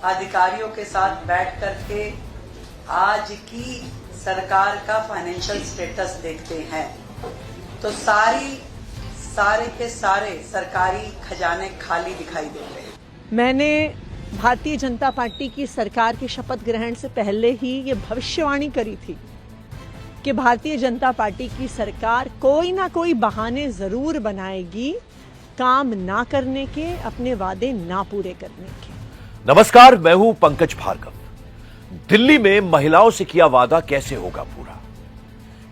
अधिकारियों के साथ बैठ करके आज की सरकार का फाइनेंशियल स्टेटस देखते हैं तो सारे के सारे सरकारी खजाने खाली दिखाई देते हैं। मैंने भारतीय जनता पार्टी की सरकार की शपथ ग्रहण से पहले ही ये भविष्यवाणी करी थी कि भारतीय जनता पार्टी की सरकार कोई ना कोई बहाने जरूर बनाएगी काम ना करने के, अपने वादे ना पूरे करने के। नमस्कार, मैं हूं पंकज भार्गव। दिल्ली में महिलाओं से किया वादा कैसे होगा पूरा?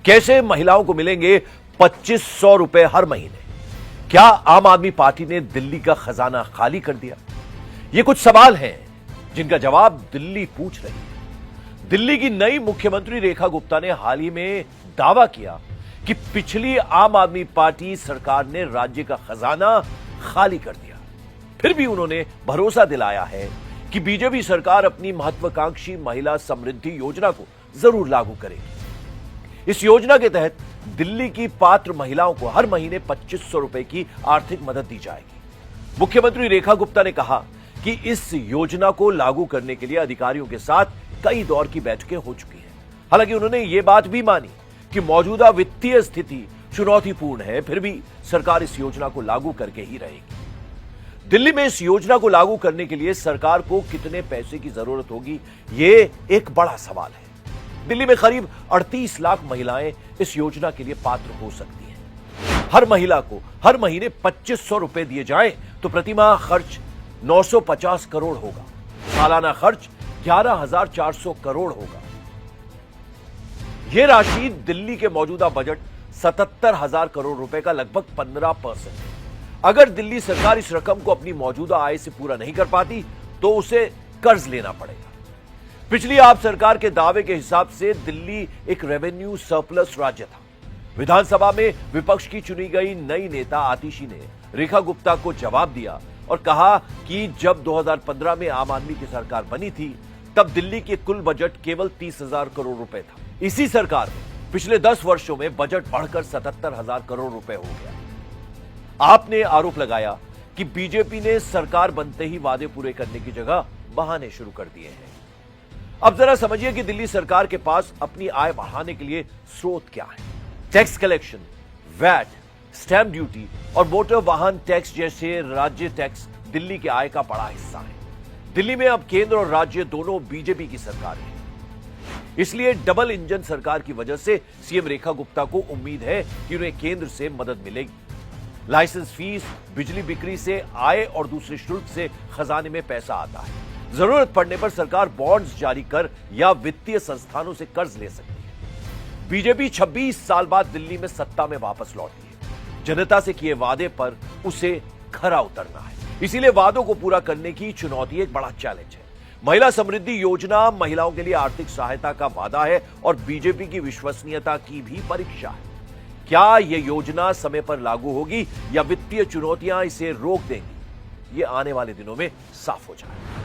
कैसे महिलाओं को मिलेंगे 2500 रुपए हर महीने? क्या आम आदमी पार्टी ने दिल्ली का खजाना खाली कर दिया? ये कुछ सवाल हैं जिनका जवाब दिल्ली पूछ रही है। दिल्ली की नई मुख्यमंत्री रेखा गुप्ता ने हाल ही में दावा किया कि पिछली आम आदमी पार्टी सरकार ने राज्य का खजाना खाली कर दिया। फिर भी उन्होंने भरोसा दिलाया है कि बीजेपी सरकार अपनी महत्वाकांक्षी महिला समृद्धि योजना को जरूर लागू करेगी। इस योजना के तहत दिल्ली की पात्र महिलाओं को हर महीने 2500 रुपए की आर्थिक मदद दी जाएगी। मुख्यमंत्री रेखा गुप्ता ने कहा कि इस योजना को लागू करने के लिए अधिकारियों के साथ कई दौर की बैठकें हो चुकी हैं। हालांकि उन्होंने ये बात भी मानी कि मौजूदा वित्तीय स्थिति चुनौतीपूर्ण है, फिर भी सरकार इस योजना को लागू करके ही रहेगी। दिल्ली में इस योजना को लागू करने के लिए सरकार को कितने पैसे की जरूरत होगी, ये एक बड़ा सवाल है। दिल्ली में करीब 38 लाख महिलाएं इस योजना के लिए पात्र हो सकती हैं। हर महिला को हर महीने 2500 रुपए दिए जाएं तो प्रतिमाह खर्च 950 करोड़ होगा। सालाना खर्च 11,400 करोड़ होगा। यह राशि दिल्ली के मौजूदा बजट 77,000 करोड़ रुपए का लगभग 15% है। अगर दिल्ली सरकार इस रकम को अपनी मौजूदा आय से पूरा नहीं कर पाती तो उसे कर्ज लेना पड़ेगा। पिछली आप सरकार के दावे के हिसाब से दिल्ली एक रेवेन्यू सरप्लस राज्य था। विधानसभा में विपक्ष की चुनी गई नई नेता आतिशी ने रेखा गुप्ता को जवाब दिया और कहा कि जब 2015 में आम आदमी की सरकार बनी थी तब दिल्ली के कुल बजट केवल 30,000 करोड़ रुपए था। इसी सरकार में पिछले 10 वर्षों में बजट बढ़कर 77,000 करोड़ रुपए हो गया। आपने आरोप लगाया कि बीजेपी ने सरकार बनते ही वादे पूरे करने की जगह बहाने शुरू कर दिए हैं। अब जरा समझिए कि दिल्ली सरकार के पास अपनी आय बढ़ाने के लिए स्रोत क्या है। Tax collection, VAT, stamp duty और मोटर वाहन टैक्स जैसे राज्य टैक्स दिल्ली के आय का बड़ा हिस्सा है। दिल्ली में अब केंद्र और राज्य दोनों बीजेपी की सरकार है। इसलिए डबल इंजन सरकार की वजह से सीएम रेखा गुप्ता को उम्मीद है कि उन्हें केंद्र से मदद मिलेगी। लाइसेंस फीस, बिजली बिक्री से आय और दूसरे शुल्क से खजाने में पैसा आता है। जरूरत पड़ने पर सरकार बॉन्ड्स जारी कर या वित्तीय संस्थानों से कर्ज ले सकती है। बीजेपी 26 साल बाद दिल्ली में सत्ता में वापस लौटी है। जनता से किए वादे पर उसे खरा उतरना है। इसीलिए वादों को पूरा करने की चुनौती एक बड़ा चैलेंज है। महिला समृद्धि योजना महिलाओं के लिए आर्थिक सहायता का वादा है और बीजेपी की विश्वसनीयता की भी परीक्षा है। क्या यह योजना समय पर लागू होगी या वित्तीय चुनौतियां इसे रोक देंगी, ये आने वाले दिनों में साफ हो जाएगा।